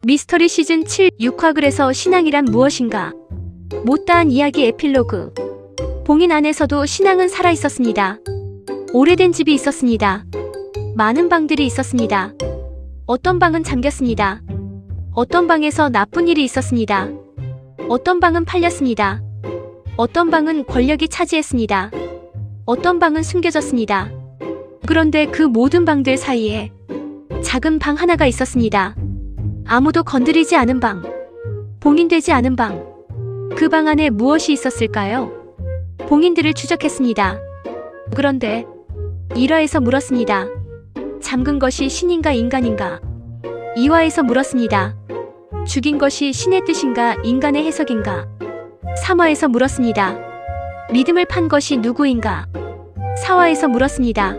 미스터리 시즌 7 6화 그래서 신앙이란 무엇인가? 못다한 이야기 에필로그. 봉인 안에서도 신앙은 살아있었습니다. 오래된 집이 있었습니다. 많은 방들이 있었습니다. 어떤 방은 잠겼습니다. 어떤 방에서 나쁜 일이 있었습니다. 어떤 방은 팔렸습니다. 어떤 방은 권력이 차지했습니다. 어떤 방은 숨겨졌습니다. 그런데 그 모든 방들 사이에 작은 방 하나가 있었습니다. 아무도 건드리지 않은 방, 봉인되지 않은 방. 그 방 안에 무엇이 있었을까요? 봉인들을 추적했습니다. 그런데 1화에서 물었습니다. 잠근 것이 신인가 인간인가? 2화에서 물었습니다. 죽인 것이 신의 뜻인가 인간의 해석인가? 3화에서 물었습니다. 믿음을 판 것이 누구인가? 4화에서 물었습니다.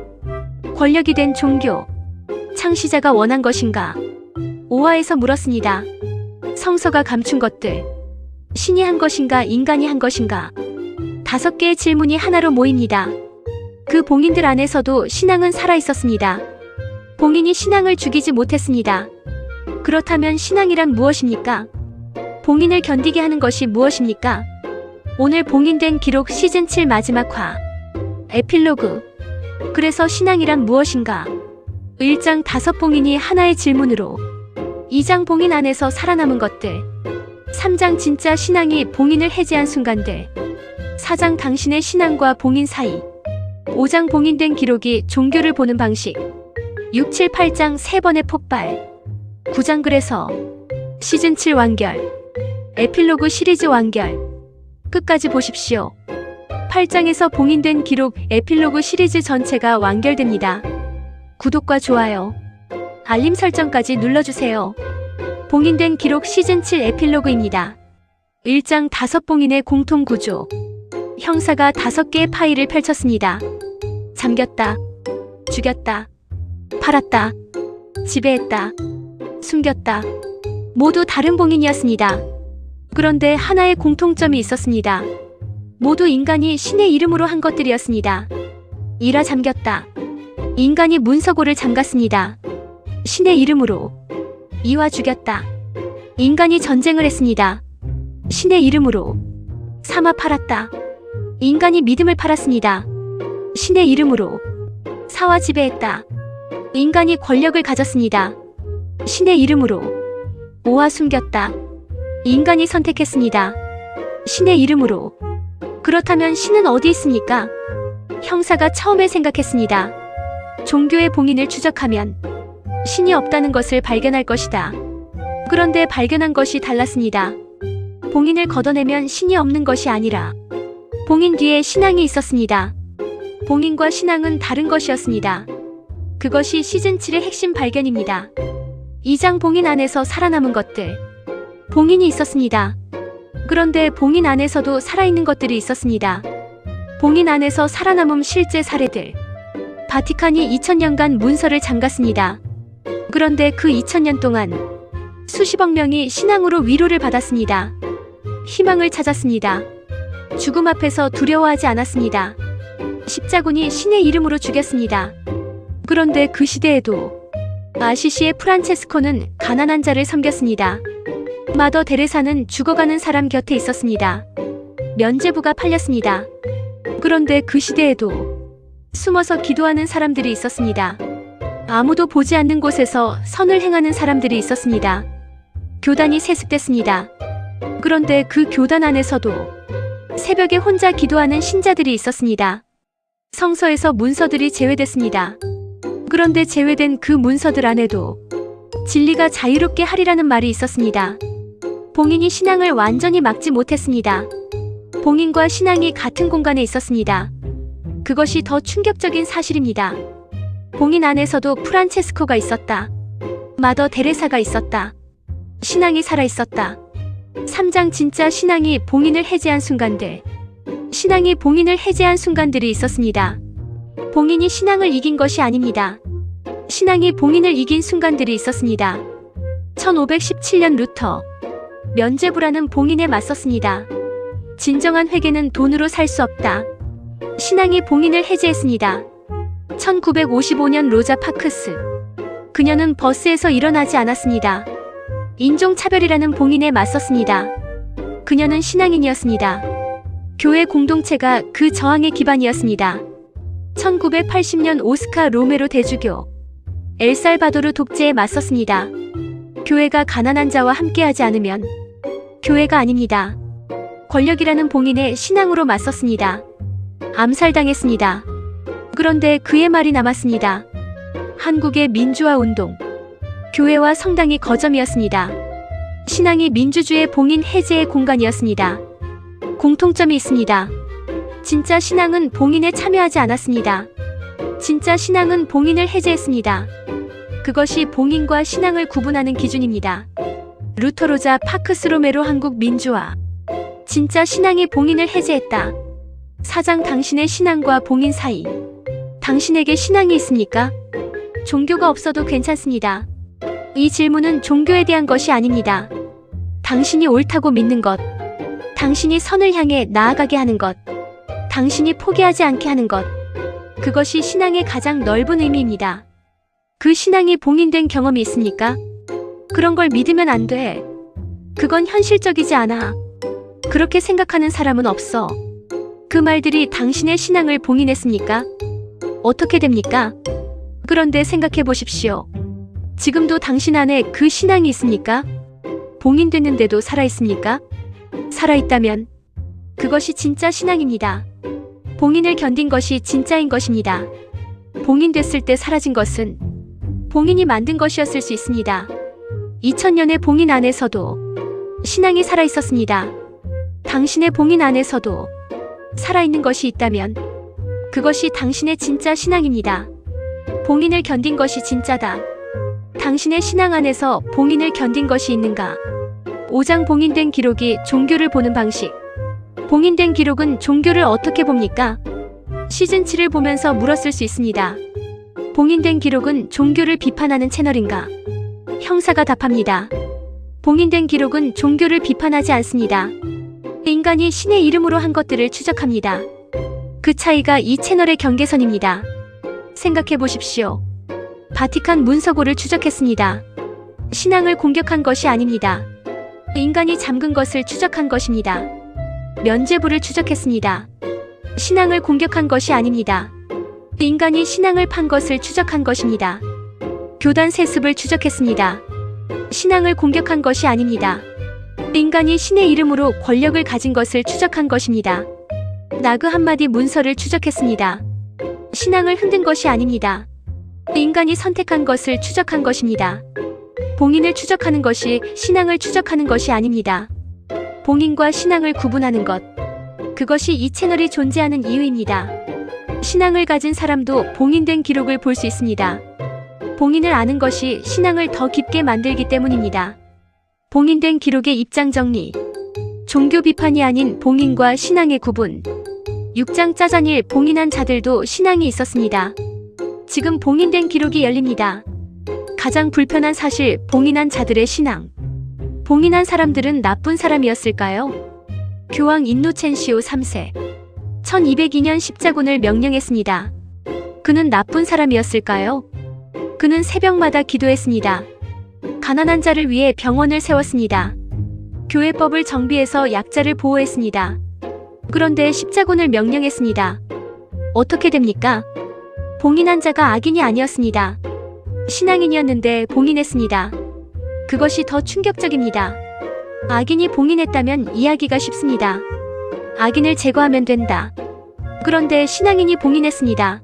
권력이 된 종교, 창시자가 원한 것인가? 5화에서 물었습니다. 성서가 감춘 것들, 신이 한 것인가 인간이 한 것인가? 5개의 질문이 하나로 모입니다. 그 봉인들 안에서도 신앙은 살아있었습니다. 봉인이 신앙을 죽이지 못했습니다. 그렇다면 신앙이란 무엇입니까? 봉인을 견디게 하는 것이 무엇입니까? 오늘 봉인된 기록 시즌 7 마지막 화 에필로그. 그래서 신앙이란 무엇인가? 1장 5봉인이 하나의 질문으로, 2장 봉인 안에서 살아남은 것들, 3장 진짜 신앙이 봉인을 해제한 순간들, 4장 당신의 신앙과 봉인 사이, 5장 봉인된 기록이 종교를 보는 방식, 6, 7, 8장 3번의 폭발, 9장 그래서 시즌 7 완결, 에필로그 시리즈 완결. 끝까지 보십시오. 8장에서 봉인된 기록 에필로그 시리즈 전체가 완결됩니다. 구독과 좋아요, 알림 설정까지 눌러주세요. 봉인된 기록 시즌 7 에필로그입니다. 1장 5봉인의 공통구조. 형사가 5개의 파일을 펼쳤습니다. 잠겼다, 죽였다, 팔았다, 지배했다, 숨겼다. 모두 다른 봉인이었습니다. 그런데 하나의 공통점이 있었습니다. 모두 인간이 신의 이름으로 한 것들이었습니다. 1화 잠겼다. 인간이 문서고를 잠갔습니다. 신의 이름으로. 2화 죽였다. 인간이 전쟁을 했습니다. 신의 이름으로. 3화 팔았다. 인간이 믿음을 팔았습니다. 신의 이름으로. 4화 지배했다. 인간이 권력을 가졌습니다. 신의 이름으로. 5화 숨겼다. 인간이 선택했습니다. 신의 이름으로. 그렇다면 신은 어디 있습니까? 형사가 처음에 생각했습니다. 종교의 봉인을 추적하면 신이 없다는 것을 발견할 것이다. 그런데 발견한 것이 달랐습니다. 봉인을 걷어내면 신이 없는 것이 아니라 봉인 뒤에 신앙이 있었습니다. 봉인과 신앙은 다른 것이었습니다. 그것이 시즌 7의 핵심 발견입니다. 2장 봉인 안에서 살아남은 것들. 봉인이 있었습니다. 그런데 봉인 안에서도 살아있는 것들이 있었습니다. 봉인 안에서 살아남은 실제 사례들. 바티칸이 2000년간 문서를 잠갔습니다. 그런데 그 2000년 동안 수십억 명이 신앙으로 위로를 받았습니다. 희망을 찾았습니다. 죽음 앞에서 두려워하지 않았습니다. 십자군이 신의 이름으로 죽였습니다. 그런데 그 시대에도 아시시의 프란체스코는 가난한 자를 섬겼습니다. 마더 데레사는 죽어가는 사람 곁에 있었습니다. 면죄부가 팔렸습니다. 그런데 그 시대에도 숨어서 기도하는 사람들이 있었습니다. 아무도 보지 않는 곳에서 선을 행하는 사람들이 있었습니다. 교단이 세습됐습니다. 그런데 그 교단 안에서도 새벽에 혼자 기도하는 신자들이 있었습니다. 성서에서 문서들이 제외됐습니다. 그런데 제외된 그 문서들 안에도 진리가 자유롭게 하리라는 말이 있었습니다. 봉인이 신앙을 완전히 막지 못했습니다. 봉인과 신앙이 같은 공간에 있었습니다. 그것이 더 충격적인 사실입니다. 봉인 안에서도 프란체스코가 있었다. 마더 데레사가 있었다. 신앙이 살아있었다. 3장 진짜 신앙이 봉인을 해제한 순간들. 신앙이 봉인을 해제한 순간들이 있었습니다. 봉인이 신앙을 이긴 것이 아닙니다. 신앙이 봉인을 이긴 순간들이 있었습니다. 1517년 루터. 면죄부라는 봉인에 맞섰습니다. 진정한 회개는 돈으로 살 수 없다. 신앙이 봉인을 해제했습니다. 1955년 로자 파크스. 그녀는 버스에서 일어나지 않았습니다. 인종차별이라는 봉인에 맞섰습니다. 그녀는 신앙인이었습니다. 교회 공동체가 그 저항의 기반이었습니다. 1980년 오스카 로메로 대주교, 엘살바도르 독재에 맞섰습니다. 교회가 가난한 자와 함께하지 않으면 교회가 아닙니다. 권력이라는 봉인에 신앙으로 맞섰습니다. 암살당했습니다. 그런데 그의 말이 남았습니다. 한국의 민주화 운동, 교회와 성당이 거점이었습니다. 신앙이 민주주의 봉인 해제의 공간이었습니다. 공통점이 있습니다. 진짜 신앙은 봉인에 참여하지 않았습니다. 진짜 신앙은 봉인을 해제했습니다. 그것이 봉인과 신앙을 구분하는 기준입니다. 루터로자 파크스 로메로 한국 민주화. 진짜 신앙이 봉인을 해제했다. 사장, 당신의 신앙과 봉인 사이. 당신에게 신앙이 있습니까? 종교가 없어도 괜찮습니다. 이 질문은 종교에 대한 것이 아닙니다. 당신이 옳다고 믿는 것, 당신이 선을 향해 나아가게 하는 것, 당신이 포기하지 않게 하는 것, 그것이 신앙의 가장 넓은 의미입니다. 그 신앙이 봉인된 경험이 있습니까? 그런 걸 믿으면 안 돼. 그건 현실적이지 않아. 그렇게 생각하는 사람은 없어. 그 말들이 당신의 신앙을 봉인했습니까? 어떻게 됩니까? 그런데 생각해 보십시오. 지금도 당신 안에 그 신앙이 있습니까? 봉인됐는데도 살아있습니까? 살아있다면 그것이 진짜 신앙입니다. 봉인을 견딘 것이 진짜인 것입니다. 봉인됐을 때 사라진 것은 봉인이 만든 것이었을 수 있습니다. 2000년의 봉인 안에서도 신앙이 살아있었습니다. 당신의 봉인 안에서도 살아있는 것이 있다면 그것이 당신의 진짜 신앙입니다. 봉인을 견딘 것이 진짜다. 당신의 신앙 안에서 봉인을 견딘 것이 있는가? 5장 봉인된 기록이 종교를 보는 방식. 봉인된 기록은 종교를 어떻게 봅니까? 시즌7을 보면서 물었을 수 있습니다. 봉인된 기록은 종교를 비판하는 채널인가? 형사가 답합니다. 봉인된 기록은 종교를 비판하지 않습니다. 인간이 신의 이름으로 한 것들을 추적합니다. 그 차이가 이 채널의 경계선입니다. 생각해 보십시오. 바티칸 문서고를 추적했습니다. 신앙을 공격한 것이 아닙니다. 인간이 잠근 것을 추적한 것입니다. 면죄부를 추적했습니다. 신앙을 공격한 것이 아닙니다. 인간이 신앙을 판 것을 추적한 것입니다. 교단 세습을 추적했습니다. 신앙을 공격한 것이 아닙니다. 인간이 신의 이름으로 권력을 가진 것을 추적한 것입니다. 나그 한마디 문서를 추적했습니다. 신앙을 흔든 것이 아닙니다. 인간이 선택한 것을 추적한 것입니다. 봉인을 추적하는 것이 신앙을 추적하는 것이 아닙니다. 봉인과 신앙을 구분하는 것, 그것이 이 채널이 존재하는 이유입니다. 신앙을 가진 사람도 봉인된 기록을 볼 수 있습니다. 봉인을 아는 것이 신앙을 더 깊게 만들기 때문입니다. 봉인된 기록의 입장 정리. 종교 비판이 아닌 봉인과 신앙의 구분. 6장 짜잔일 봉인한 자들도 신앙이 있었습니다. 지금 봉인된 기록이 열립니다. 가장 불편한 사실, 봉인한 자들의 신앙. 봉인한 사람들은 나쁜 사람이었을까요? 교황 인노첸시오 3세. 1202년 십자군을 명령했습니다. 그는 나쁜 사람이었을까요? 그는 새벽마다 기도했습니다. 가난한 자를 위해 병원을 세웠습니다. 교회법을 정비해서 약자를 보호했습니다. 그런데 십자군을 명령했습니다. 어떻게 됩니까? 봉인한 자가 악인이 아니었습니다. 신앙인이었는데 봉인했습니다. 그것이 더 충격적입니다. 악인이 봉인했다면 이해하기가 쉽습니다. 악인을 제거하면 된다. 그런데 신앙인이 봉인했습니다.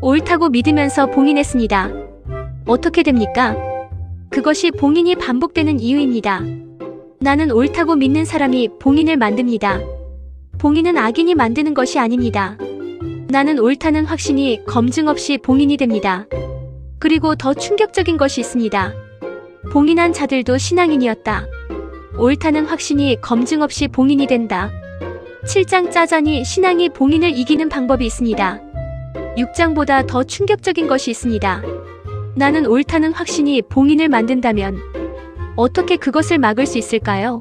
옳다고 믿으면서 봉인했습니다. 어떻게 됩니까? 그것이 봉인이 반복되는 이유입니다. 나는 옳다고 믿는 사람이 봉인을 만듭니다. 봉인은 악인이 만드는 것이 아닙니다. 나는 옳다는 확신이 검증 없이 봉인이 됩니다. 그리고 더 충격적인 것이 있습니다. 봉인한 자들도 신앙인이었다. 옳다는 확신이 검증 없이 봉인이 된다. 7장 짜잔이 신앙이 봉인을 이기는 방법이 있습니다. 6장보다 더 충격적인 것이 있습니다. 나는 옳다는 확신이 봉인을 만든다면 어떻게 그것을 막을 수 있을까요?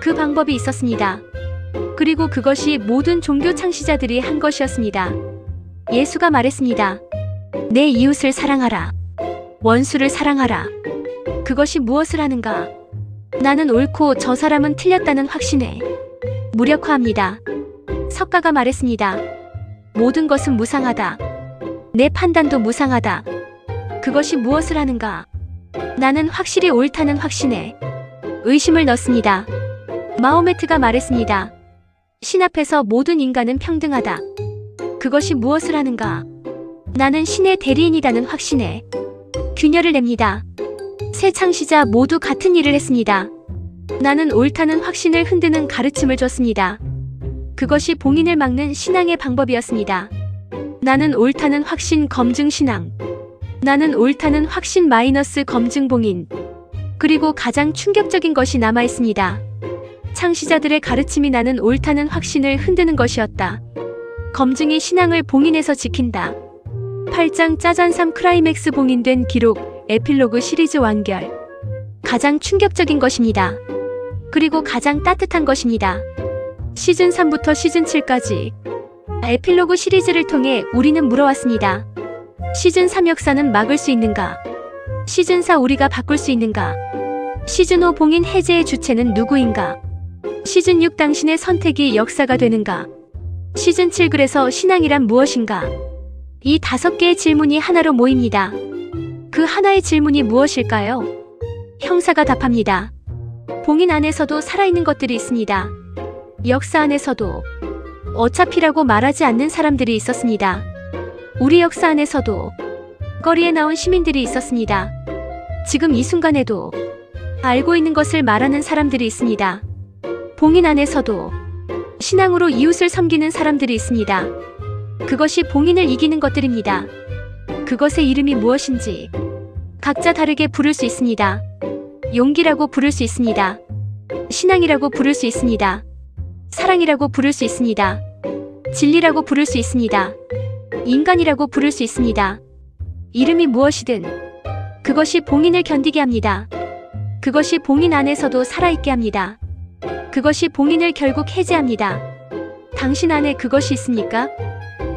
그 방법이 있었습니다. 그리고 그것이 모든 종교 창시자들이 한 것이었습니다. 예수가 말했습니다. 내 이웃을 사랑하라. 원수를 사랑하라. 그것이 무엇을 하는가? 나는 옳고 저 사람은 틀렸다는 확신에 무력화합니다. 석가가 말했습니다. 모든 것은 무상하다. 내 판단도 무상하다. 그것이 무엇을 하는가? 나는 확실히 옳다는 확신에 의심을 넣습니다. 마호메트가 말했습니다. 신 앞에서 모든 인간은 평등하다. 그것이 무엇을 하는가? 나는 신의 대리인이라는 확신에 균열을 냅니다. 새 창시자 모두 같은 일을 했습니다. 나는 옳다는 확신을 흔드는 가르침을 줬습니다. 그것이 봉인을 막는 신앙의 방법이었습니다. 나는 옳다는 확신 검증 신앙. 나는 옳다는 확신 마이너스 검증 봉인. 그리고 가장 충격적인 것이 남아있습니다. 창시자들의 가르침이 나는 옳다는 확신을 흔드는 것이었다. 검증이 신앙을 봉인해서 지킨다. 8장 짜잔3 클라이맥스 봉인된 기록 에필로그 시리즈 완결. 가장 충격적인 것입니다. 그리고 가장 따뜻한 것입니다. 시즌 3부터 시즌 7까지 에필로그 시리즈를 통해 우리는 물어왔습니다. 시즌 3 역사는 막을 수 있는가? 시즌 4 우리가 바꿀 수 있는가? 시즌 5 봉인 해제의 주체는 누구인가? 시즌 6 당신의 선택이 역사가 되는가? 시즌 7 그래서 신앙이란 무엇인가? 이 5개의 질문이 하나로 모입니다. 그 하나의 질문이 무엇일까요? 형사가 답합니다. 봉인 안에서도 살아있는 것들이 있습니다. 역사 안에서도 어차피라고 말하지 않는 사람들이 있었습니다. 우리 역사 안에서도 거리에 나온 시민들이 있었습니다. 지금 이 순간에도 알고 있는 것을 말하는 사람들이 있습니다. 봉인 안에서도 신앙으로 이웃을 섬기는 사람들이 있습니다. 그것이 봉인을 이기는 것들입니다. 그것의 이름이 무엇인지 각자 다르게 부를 수 있습니다. 용기라고 부를 수 있습니다. 신앙이라고 부를 수 있습니다. 사랑이라고 부를 수 있습니다. 진리라고 부를 수 있습니다. 인간이라고 부를 수 있습니다. 이름이 무엇이든 그것이 봉인을 견디게 합니다. 그것이 봉인 안에서도 살아있게 합니다. 그것이 봉인을 결국 해제합니다. 당신 안에 그것이 있습니까?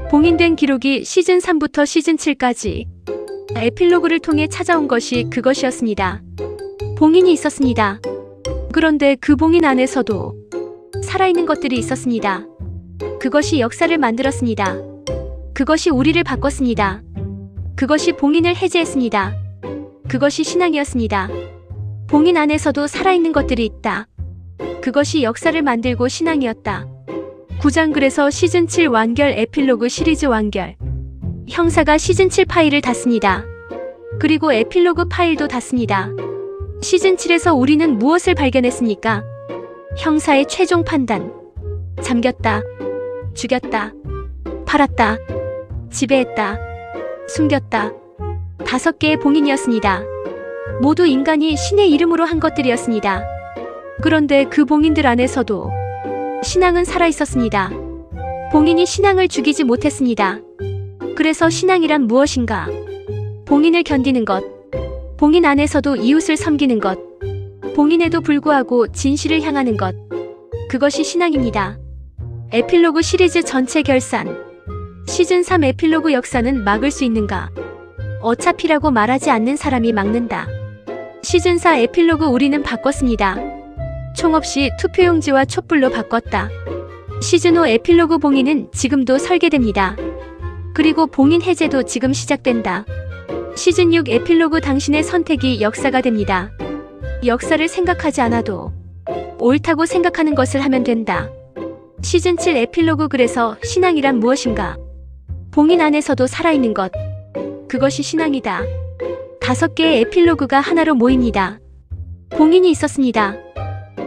봉인된 기록이 시즌 3부터 시즌 7까지 에필로그를 통해 찾아온 것이 그것이었습니다. 봉인이 있었습니다. 그런데 그 봉인 안에서도 살아있는 것들이 있었습니다. 그것이 역사를 만들었습니다. 그것이 우리를 바꿨습니다. 그것이 봉인을 해제했습니다. 그것이 신앙이었습니다. 봉인 안에서도 살아있는 것들이 있다. 그것이 역사를 만들고 신앙이었다. 9장 그래서 시즌 7 완결 에필로그 시리즈 완결. 형사가 시즌 7 파일을 닫습니다. 그리고 에필로그 파일도 닫습니다. 시즌 7에서 우리는 무엇을 발견했습니까? 형사의 최종 판단. 잠겼다. 죽였다. 팔았다. 지배했다. 숨겼다. 5개의 봉인이었습니다. 모두 인간이 신의 이름으로 한 것들이었습니다. 그런데 그 봉인들 안에서도 신앙은 살아있었습니다. 봉인이 신앙을 죽이지 못했습니다. 그래서 신앙이란 무엇인가? 봉인을 견디는 것. 봉인 안에서도 이웃을 섬기는 것. 봉인에도 불구하고 진실을 향하는 것. 그것이 신앙입니다. 에필로그 시리즈 전체 결산. 시즌 3 에필로그 역사는 막을 수 있는가? 어차피라고 말하지 않는 사람이 막는다. 시즌 4 에필로그 우리는 바꿨습니다. 총 없이 투표용지와 촛불로 바꿨다. 시즌 5 에필로그 봉인은 지금도 설계됩니다. 그리고 봉인 해제도 지금 시작된다. 시즌 6 에필로그 당신의 선택이 역사가 됩니다. 역사를 생각하지 않아도 옳다고 생각하는 것을 하면 된다. 시즌 7 에필로그 그래서 신앙이란 무엇인가? 봉인 안에서도 살아있는 것. 그것이 신앙이다. 5개의 에필로그가 하나로 모입니다. 봉인이 있었습니다.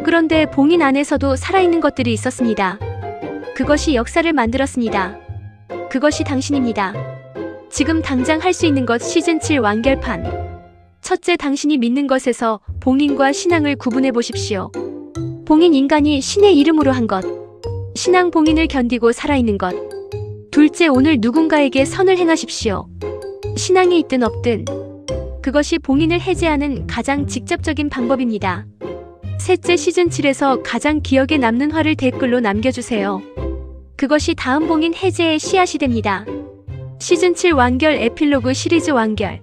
그런데 봉인 안에서도 살아있는 것들이 있었습니다. 그것이 역사를 만들었습니다. 그것이 당신입니다. 지금 당장 할 수 있는 것 시즌 7 완결판. 첫째, 당신이 믿는 것에서 봉인과 신앙을 구분해 보십시오. 봉인 인간이 신의 이름으로 한 것. 신앙 봉인을 견디고 살아있는 것. 둘째, 오늘 누군가에게 선을 행하십시오. 신앙이 있든 없든 그것이 봉인을 해제하는 가장 직접적인 방법입니다. 셋째, 시즌 7에서 가장 기억에 남는 화를 댓글로 남겨주세요. 그것이 다음 봉인 해제의 씨앗이 됩니다. 시즌 7 완결 에필로그 시리즈 완결.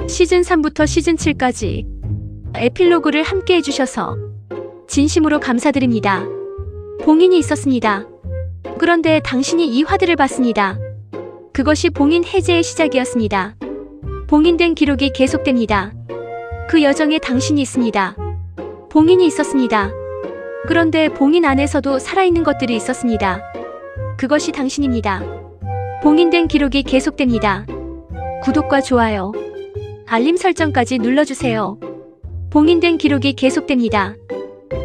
시즌 3부터 시즌 7까지 에필로그를 함께 해주셔서 진심으로 감사드립니다. 봉인이 있었습니다. 그런데 당신이 이 화들을 봤습니다. 그것이 봉인 해제의 시작이었습니다. 봉인된 기록이 계속됩니다. 그 여정에 당신이 있습니다. 봉인이 있었습니다. 그런데 봉인 안에서도 살아있는 것들이 있었습니다. 그것이 당신입니다. 봉인된 기록이 계속됩니다. 구독과 좋아요, 알림 설정까지 눌러주세요. 봉인된 기록이 계속됩니다.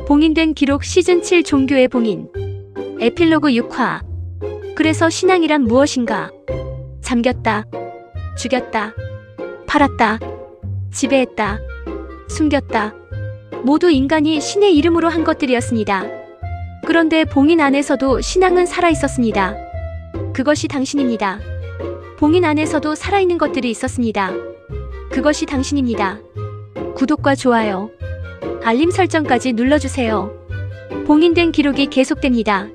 봉인된 기록 시즌7 종교의 봉인 에필로그 6화. 그래서 신앙이란 무엇인가? 잠겼다, 죽였다, 팔았다, 지배했다, 숨겼다. 모두 인간이 신의 이름으로 한 것들이었습니다. 그런데 봉인 안에서도 신앙은 살아있었습니다. 그것이 당신입니다. 봉인 안에서도 살아있는 것들이 있었습니다. 그것이 당신입니다. 구독과 좋아요, 알림 설정까지 눌러주세요. 봉인된 기록이 계속됩니다.